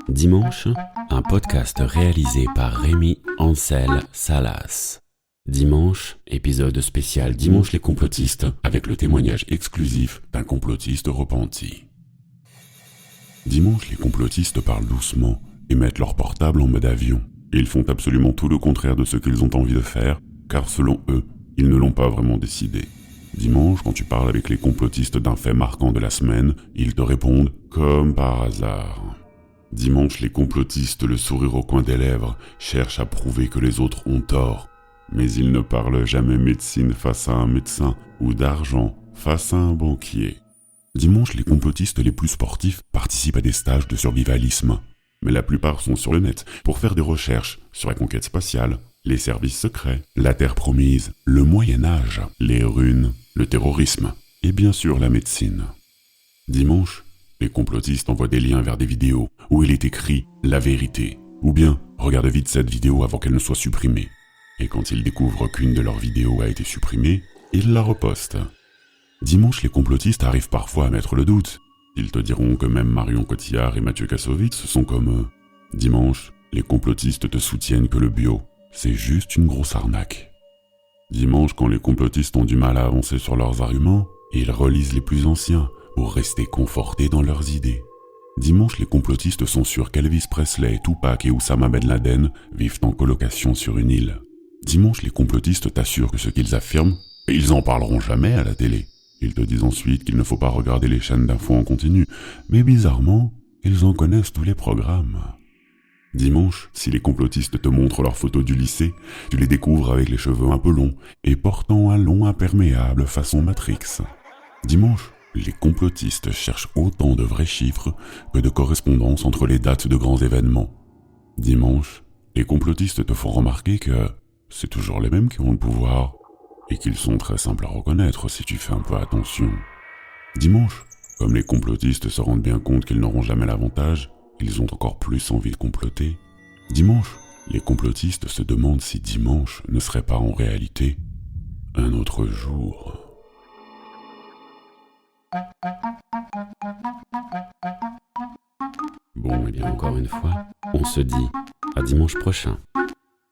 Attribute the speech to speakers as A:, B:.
A: Dimanche, un podcast réalisé par Rémi Ansel Salas. Dimanche, épisode spécial Dimanche les complotistes, avec le témoignage exclusif d'un complotiste repenti. Dimanche, les complotistes parlent doucement et mettent leur portable en mode avion. Ils font absolument tout le contraire de ce qu'ils ont envie de faire, car selon eux, ils ne l'ont pas vraiment décidé. Dimanche, quand tu parles avec les complotistes d'un fait marquant de la semaine, ils te répondent comme par hasard. Dimanche, les complotistes, le sourire au coin des lèvres, cherchent à prouver que les autres ont tort. Mais ils ne parlent jamais médecine face à un médecin ou d'argent face à un banquier. Dimanche, les complotistes les plus sportifs participent à des stages de survivalisme. Mais la plupart sont sur le net pour faire des recherches sur la conquête spatiale, les services secrets, la terre promise, le Moyen-Âge, les runes, le terrorisme et bien sûr la médecine. Dimanche, les complotistes envoient des liens vers des vidéos où il est écrit « la vérité » ou bien « regarde vite cette vidéo avant qu'elle ne soit supprimée ». Et quand ils découvrent qu'une de leurs vidéos a été supprimée, ils la repostent. Dimanche, les complotistes arrivent parfois à mettre le doute. Ils te diront que même Marion Cotillard et Mathieu Kassovitz sont comme eux. Dimanche, les complotistes te soutiennent que le bio, c'est juste une grosse arnaque. Dimanche, quand les complotistes ont du mal à avancer sur leurs arguments, ils relisent les plus anciens pour rester confortés dans leurs idées. Dimanche, les complotistes sont sûrs qu'Elvis Presley, Tupac et Oussama Ben Laden vivent en colocation sur une île. Dimanche, les complotistes t'assurent que ce qu'ils affirment, ils en parleront jamais à la télé. Ils te disent ensuite qu'il ne faut pas regarder les chaînes d'infos en continu, mais bizarrement, ils en connaissent tous les programmes. Dimanche, si les complotistes te montrent leurs photos du lycée, tu les découvres avec les cheveux un peu longs et portant un long imperméable façon Matrix. Dimanche, les complotistes cherchent autant de vrais chiffres que de correspondances entre les dates de grands événements. Dimanche, les complotistes te font remarquer que c'est toujours les mêmes qui ont le pouvoir et qu'ils sont très simples à reconnaître si tu fais un peu attention. Dimanche, comme les complotistes se rendent bien compte qu'ils n'auront jamais l'avantage, ils ont encore plus envie de comploter. Dimanche, les complotistes se demandent si dimanche ne serait pas en réalité un autre jour. Bon, et bien encore une fois, on se dit à dimanche prochain.